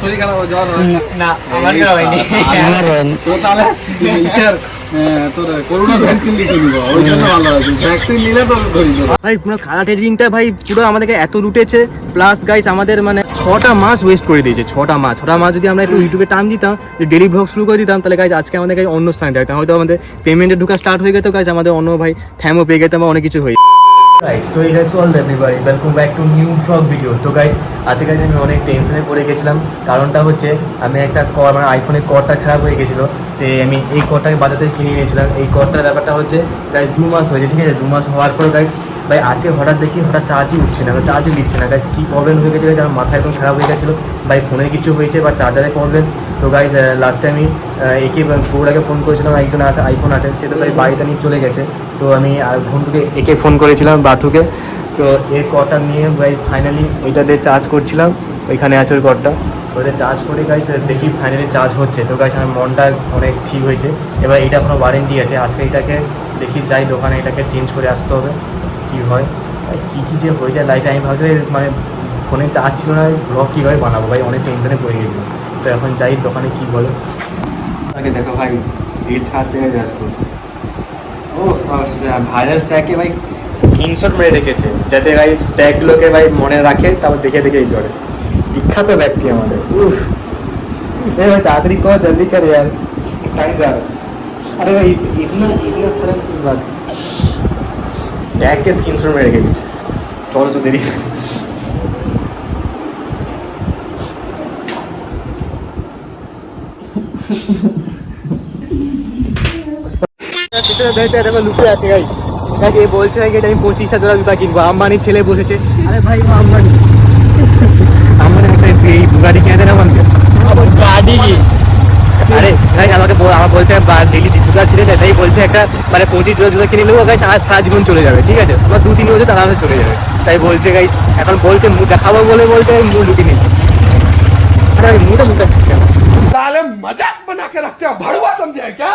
শরীর খারাপ জ্বর না আমার হয়নি তো তাহলে স্যার তোর করোনা ভ্যাকসিন লিখে নিব ওই জন্য ভালো আছে ভ্যাকসিন নিলে তো ধরি ভাই পুরো খালা ট্রেডিংটা ভাই পুরো আমাদেরকে এত লুটেছে প্লাস গাইস আমাদের মানে 6টা মাস ওয়েস্ট করে দিয়েছে 6টা মাস যদি আমরা একটু ইউটিউবে টাইম দিতাম ডেলি ব্লগ শুরু করে দিতাম তাহলে গাইস আজকে আমাদের কাছে অন্য স্থানে থাকতাম হয়তো আমাদের পেমেন্টে ঢুকা স্টার্ট হয়ে গেত গাইস আমাদের অন্য ভাই ফ্যামও পেয়ে গেতাম বা অনেক কিছু হয়ে রাইট সো এই guys all everybody welcome back to new blog video. তো গাইস আজকে গাইস আমি অনেক টেনশনে পড়ে গেছিলাম কারণটা হচ্ছে আমি একটা কর মানে আইফোনের কর্ডটা খারাপ হয়ে গেছিলো সে আমি এই কর্ডটাকে বাজার থেকে কিনে নিয়েছিলাম। এই কর্ডটার ব্যাপারটা হচ্ছে গাইস 2 মাস হয়েছে, ঠিক আছে। 2 মাস হওয়ার পর গাইস ভাই আজকে হঠাৎ দেখি হঠাৎ চার্জই উঠছে না, চার্জই নিচ্ছে না গাইস। কী প্রবলেম হয়ে গেছে গাইস, আমার মাথা একদম খারাপ হয়ে গেছিলো ভাই, ফোনে কিছু হয়েছে বা চার্জারে প্রবলেম। তো গাইস লাস্টে আমি একে বউটাকে ফোন করেছিলাম, একজন আছে আইফোন আছে, সে তো ভাই বাড়িতে নিয়ে চলে গেছে। তো আমি আর ফোনটাকে একে ফোন করেছিলাম বাথুকে, তো এর কর্ডটা নিয়ে ভাই ফাইনালি এটা দিয়ে চার্জ করছিলাম, ওইখানে আছে ওই কর্ডটা, ওইটা চার্জ করে গাইস দেখি ফাইনালি চার্জ হচ্ছে। তো গাইস আমার মনটা অনেক ঠিক হয়েছে। এবার এটা এখনও ওয়ারেন্টি আছে, আজকে এটাকে দেখি যাই দোকানে এটাকে চেঞ্জ করে আসতে হবে কী হয়। কী কী যে হয়ে যায় লাইফে আমি ভাবছি মানে ফোনে চার্জ ছিল না, ব্লগ কীভাবে বানাবো ভাই, অনেক টেনশনে পড়ে গেছিলাম। তো এখন যাই দোকানে কী বলো আগে দেখো ভাই রিল ছাড়তে হয়ে ব্যস্ত। ও ভাইরাল স্ট্যাকে ভাই স্ক্রিনশট মেরে রেখেছে যাতে ভাই স্ট্যাকগুলোকে ভাই মনে রাখে, তারপর দেখে দেখেই করে। বিখ্যাত ব্যক্তি আমাদের। উফ ভাই তাড়াতাড়ি কর, জলদি কর यार, टाइम जा रहा है। अरे भाई इतना सारा किस बात टैग के स्क्रीनशॉट में রেখে দিয়েছে। চলো তো দেরি দেখো লুকে আছে গাই। এই বলছে নাকি এটা আমি 25টা জোড়া জুতা কিনবো, আম্বানির ছেলে বসেছে। আরে ভাই আম্বানি একটা এই গাড়ি কিনে দেন আমাকে, গাড়ি কি? আরে ভাই আমাকে আমার বলছে ডেলি জুতা ছিঁড়ে যায়, তাই বলছে একটা মানে 25 জোড়া জুতা কিনে নেবো গাইস, আর সারা জীবন চলে যাবে, ঠিক আছে। তোমার 2-3 বছর তার আরামে চলে যাবে, তাই বলছে গাইস। এখন বলছে মুখ দেখাবো বলে বলছে আমি মুখ লুকিয়ে নিচ্ছি। আরে ভাই মুখটা লুকাচ্ছিস কেন? साले मजाक बना के रखते हो, भड़वा समझे है क्या?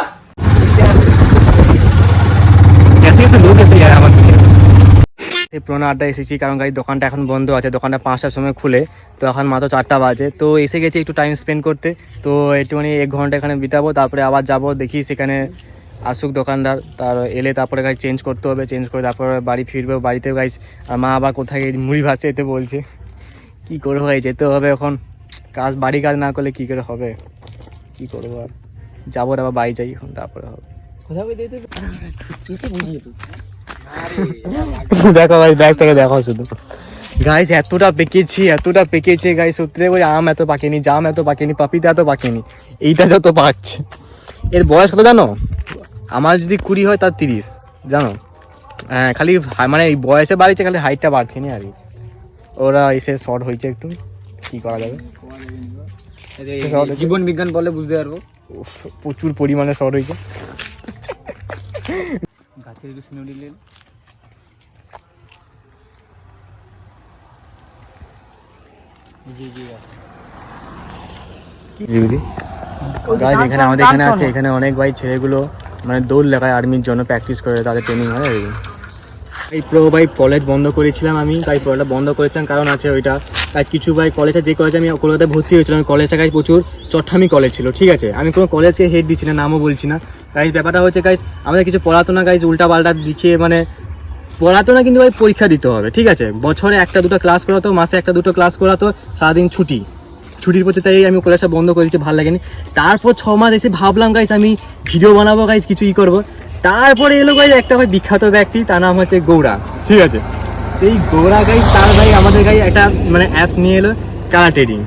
পুরোনো আড্ডা এসেছি কারণ গাড়ির দোকানটা এখন বন্ধ আছে, দোকানটা 5টার সময় খুলে, তো এখন মাত্র 4টা বাজে। তো এসে গেছি একটু টাইম স্পেন্ড করতে, তো একটুখানি 1 ঘন্টা এখানে বিতাবো, তারপরে আবার যাব দেখি সেখানে আসুক দোকানদার, তার এলে তারপরে গাড়ি চেঞ্জ করতে হবে, চেঞ্জ করে তারপরে বাড়ি ফিরবো। বাড়িতে গাইস আর মা আবার কোথায় মুড়ি ভাজতে যেতে বলছে, কী করবো ভাই, যেতে হবে এখন। বাড়ি কাজ না করলে কী করে হবে, কী করবো আর, যাবো আবার বাড়ি যাই এখন, তারপরে হবে। দেখো ভাই ব্যাগ থেকে দেখো শুধু গাইস, এতটা পেকেছে গাইস, সত্যি ওই আম এত পাকেনি, জাম এত পাকেনি, পাপিতা এত পাকেনি, এইটা যত পাচ্ছে। এর বয়স কত জানো? আমার যদি 20 হয় তার 30 জানো। হ্যাঁ খালি মানে এই বয়সে বাড়ছে, খালি হাইটটা বাড়ছে না আর কি। ওরা এসে শর্ট হয়েছে একটু, কি করা যাবে, জীবন বিজ্ঞান বলে বুঝতে পারবো। প্রচুর পরিমাণে শর্ট হয়েছে। গাছের একটু শুনে দিলে এখানে আমাদের এখানে আছে, এখানে অনেক ভাই ছেলেগুলো মানে দৌড় লেখায় আর্মির জন্য প্র্যাকটিস করে, তাদের ট্রেনিং হয়। এই প্রো ভাই কলেজ বন্ধ করেছিলাম আমি, তাই প্রোটা বন্ধ করেছিলাম কারণ আছে ওইটা কাজ কিছু ভাই কলেজে, যে কলেজে আমি কলকাতায় ভর্তি হয়েছিলাম কলেজটা কাজ প্রচুর চট্টামি কলেজ ছিল, ঠিক আছে। আমি কোনো কলেজকে হেড দিচ্ছি না, নামও বলছি না গাইজ। ব্যাপারটা হচ্ছে গাইজ আমাদের কিছু পড়াতো না গাইজ, উল্টা পাল্টা দেখিয়ে মানে পড়াতো না, কিন্তু ভাই পরীক্ষা দিতে হবে, ঠিক আছে। বছরে 1-2 ক্লাস করাতো, মাসে 1-2 ক্লাস করাতো, সারাদিন ছুটির পথে, তাই আমি কলেজটা বন্ধ করে দিচ্ছি, ভালো লাগেনি। তারপর 6 মাস এসে ভাবলাম গাইজ আমি ভিডিও বানাবো গাইজ, কিছু করবো। তারপরে এলো গাইজ একটা ভাই বিখ্যাত ব্যক্তি, তার নাম হচ্ছে গৌড়া, ঠিক আছে। সেই গৌড়া গাইজ তার ভাই আমাদের গাইজ একটা মানে অ্যাপস নিয়ে এলো কার ট্রেডিং।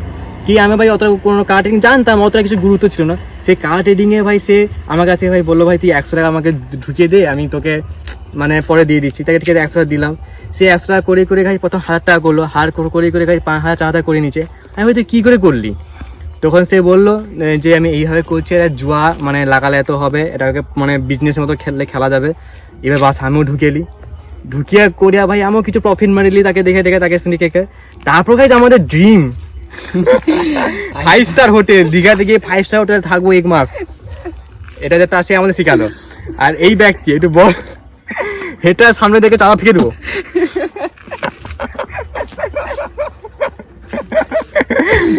কি আমি ভাই অত কোনো কার ট্রেডিং জানতাম, অতটা কিছু গুরুত্ব ছিল না। সেই কার ট্রেডিংয়ে ভাই সে আমার কাছে ভাই বললো ভাই তুই 100 টাকা আমাকে ঢুকিয়ে দে, আমি তোকে মানে পরে দিয়ে দিচ্ছি। তাকে ঠিক আছে 100 টাকা দিলাম। সে 100 টাকা করে গাই প্রথম 1000 টাকা করলো, হার করে গাই 5000 করে নিচে। আমি ভাই তুই কী করে করলি? তখন সে বললো যে আমি এইভাবে করছি, এটা জুয়া মানে লাগালে এত হবে, এটাকে মানে বিজনেসের মতো খেলা যাবে। এবার বাস আমিও ঢুকিয়া করিয়া ভাই আমিও কিছু প্রফিট মারিলি তাকে দেখে তাকে স্নিকে। তারপর গাইজ আমাদের ড্রিম 5 স্টার হোটেল, দীঘাতে গিয়ে 5 স্টার হোটেল থাকবো 1 মাস, এটা যাতে আসে আমাদের শিখালো। আর এই ব্যক্তি একটু বল, হেটার সামনে দেখে চাপা ফেঁকে দেবো।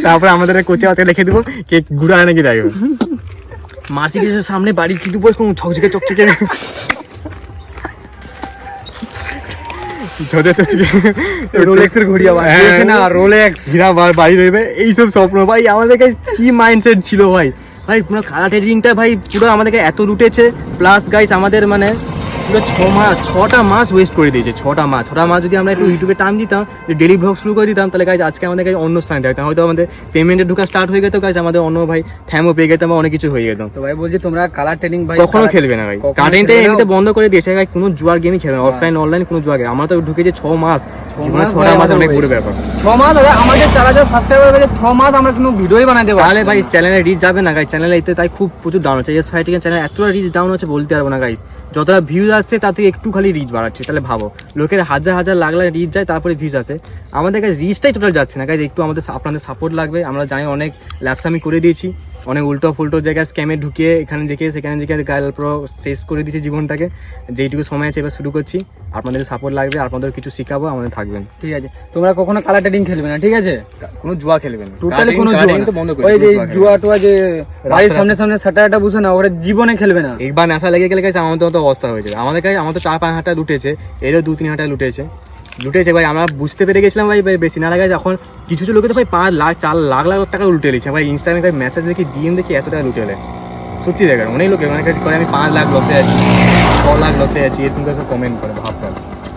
তারপরে আমাদের কোচে আজকে লিখে দেবো কে ঘুরে আনে নাকি দেখো মার্সিডিজের সামনে বাড়ির কিন্তু বল কোন ঝকঝকে চকচকে রোলেক্সের ঘড়ি আবার না রোলেক্স হীরা বাড়ি রইবে এইসব স্বপ্ন ভাই আমাদের কাছে কি মাইন্ডসেট ছিল ভাই ভাই পুরো খালা ট্রেডিংটা ভাই পুরো আমাদেরকে এত লুটেছে প্লাস গাইস আমাদের মানে পুরো 6টা মাস ওয়েস্ট করে দিয়েছে 6টা মাস যদি আমরা একটু ইউটিউবে টাইম দিতাম ডেলি ব্লগ শুরু করে দিতাম তাহলে গাইস আজকে আমাদের কাছে অন্য স্থানে থাকতাম হয়তো আমাদের পেমেন্টে ঢোকা স্টার্ট হয়ে যেত গাইস আমাদের অন্য ভাই ফ্যামও পেয়ে যেতাম বা অনেক কিছু হয়ে যেত তো ভাই বলছি তোমরা কালার ট্রেডিং ভাই কখনো খেলবে না ভাই কারেন্টে এমনিতে বন্ধ করে দিয়েছে গাইস কোনো জুয়ার গেমই খেলবে না অফলাইন অনলাইন কোনো জুয়া গেম আমরা তো ঢুকেছে 6 মাস জীবনে 6টা মাস অনেক বড় ব্যাপার 6 মাস দাদা আমাদের 4000 সাবস্ক্রাইবার হয়ে 6 মাস আমরা কোনো ভিডিওই বানাতে পারবো তাহলে ভাই চ্যানেলে রিচ যাবে না গাইস চ্যানেলে এতে তাই খুব প্রচুর ডাউন হচ্ছে এস ফাইটিং চ্যানেল এতটা রিচ ডাউন হচ্ছে বলতে পারবো না গাইস যতটা ভিউজ আসছে তাতে একটু খালি রিচ বাড়াচ্ছে তাহলে ভাবো লোকের হাজার লাখ রিচ যায় তারপরে ভিউজ আসে আমাদের কাছে রিচটাই টোটাল যাচ্ছে না গাইস একটু আমাদের আপনাদের সাপোর্ট লাগবে আমরা জানি অনেক ল্যাপসামি করে দিয়েছি অনেক উল্টো ফুল্টো জায়গায় স্ক্যামে ঢুকিয়ে এখানে যেকে সেখানে যেকে গাল পুরো শেষ করে দিয়েছি জীবনটাকে যেইটুকু সময় আছে এবার শুরু করছি আপনাদের সাপোর্ট লাগবে আপনাদের কিছু শিখাবো আমাদের থাকবেন ঠিক আছে তোমরা কখনো কালার ট্রেডিং খেলবে না ঠিক আছে কোনো জুয়া খেলবে না টোটালি কোনো জুয়া তো বন্ধ করে ওই যে জুয়া টুয়া যে বাড়ির সামনে সাটাটা বসে না ওরা জীবনে খেলবে না একবার নেশা লেগে গেলে গেছে আমাদের তো অবস্থা হয়ে যাবে আমাদের কাছে আমার তো 4-5 হাজার টাকা লুটেছে এরও 2-3 হাজার টাকা লুটেছে ভাই আমরা বুঝতে পেরে গেছিলাম ভাই বেশি না লাগায় যখন কিছু লোকে তো ভাই 5 লাখ 4 লাখ টাকা লুটে নিচ্ছে ভাই ইনস্টাগ্রামে ভাই মেসেজ দেখি ডিএম দেখি এত টাকা লুটে এলে সত্যি দেখার অনেক লোকে মানে করে আমি 5 লাখ লসে আছি 6 লাখ লসে আছি এরকম করে সব কমেন্ট করে ভাবতাম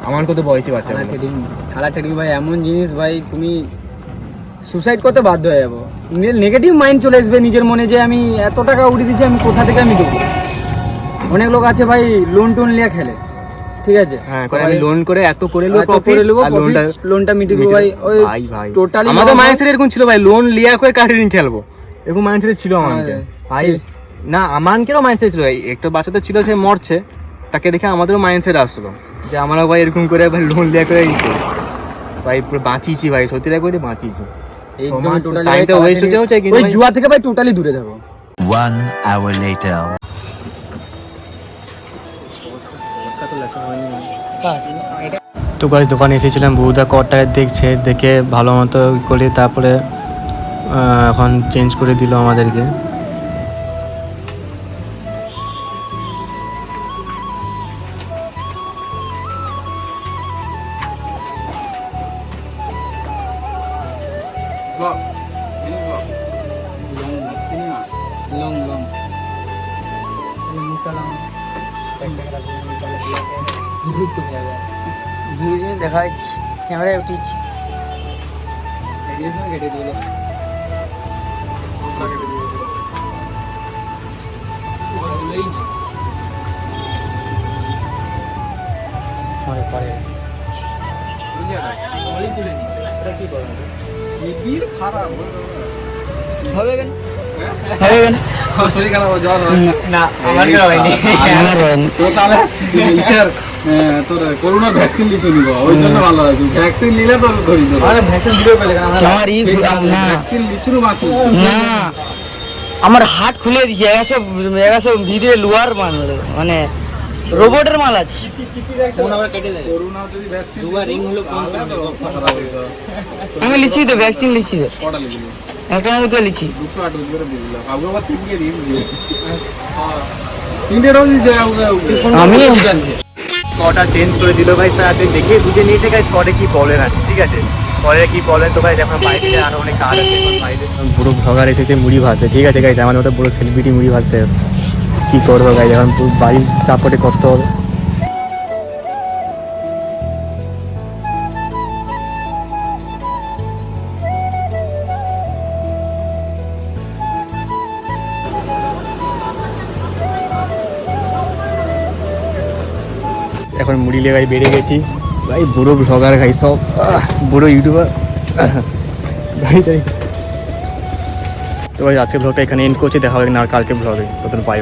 আমার কত বয়সী বাচ্চা কালার ট্রেডিং ভাই এমন জিনিস ভাই তুমি সুসাইড করতে বাধ্য হয়ে যাবো নেগেটিভ মাইন্ড চলে আসবে নিজের মনে যে আমি এত টাকা উড়িয়ে দিচ্ছি আমি কোথা থেকে আমি দেবো অনেক লোক আছে ভাই লোন টোন নিয়ে খেলে ঠিক আছে হ্যাঁ করে আমি লোন করে এত করে লোনটা মিটিয়ে দেবো ভাই ওই ভাই টোটালি আমাদের মাইন্ডসেট এরকম ছিল ভাই লোন লিয়া করে কার্ডিং খেলবো এরকম মাইন্ডসেট ছিল আমাদের ভাই না আমানকেও মাইন্ডসেট ছিল একটা বাচ্চা তো ছিল সে মরছে তাকে দেখে আমাদেরও মাইন্ডসেট আসলো যে আমরা ভাই এরকম করে ভাই লোন লিয়া করে ভাই পুরো বাঁচিয়েছি ভাই সত্যি করে বাঁচিয়েছি একদম টোটালি টাইমটা ওয়েস্ট হচ্ছে কিন্তু ওই জুয়া থেকে ভাই টোটালি দূরে থাকো 1 hour later. তো গাইস দোকানে এসেছিলাম বউদা কটায় দেখছে দেখে ভালো মতো করে তারপরে এখন চেঞ্জ করে দিল আমাদেরকে দেখা যাচ্ছে ক্যামেরায় উঠিয়েছি হবে কেন শরীর খারাপ জ্বর না আমার করা হয়নি তো তাহলে তোর করোনা ভ্যাকসিন লিখে নিব ওই জন্য ভালো আছে ভ্যাকসিন নিলে তোর ধরি দেবো আরে ভ্যাকসিন ভিডিও পেলে কেন আমার না ভ্যাকসিন লিচুরু মাছি না আমার হাত খুলে দিছে 100 ভিতরে লোয়ার মানে রোবটের মাল আছে করোনা যদি ভ্যাকসিন দুবার রিং হলো আমি লিখছি তো ভ্যাকসিন লিখছি তো কটা লিখলি একটা না দুটো লিখছি দুটো আট করে দিলাম কাউকে আবার তিনটে দিয়ে দিই তিনটে ডোজ দিয়েছে আমি কটা চেঞ্জ করে দিল ভাই তাতে দেখে বুঝে নিয়েছে গাইস কটে কি প্রবলেম আছে ঠিক আছে পরে কি প্রবলেম তো ভাই এখন বাইরে আরো অনেক কাজ আছে বাইরে পুরো ভগার এসেছে মুড়ি ভাজতে ঠিক আছে গাইস আমার মতো পুরো সেলিব্রিটি মুড়ি ভাজতে এসছে কি করবো গাইস এখন পুরো বাড়ির চাপটে করতে হবে এখন মুড়ি লেগাই বেড়ে গেছি ভাই বুড়ো ভ্লগার খাই সব বুড়ো ইউটিউবার তো ভাই আজকে ব্লগটা এখানে এন্ড করছি দেখা হবে না আর কালকে ব্লগে তখন পাই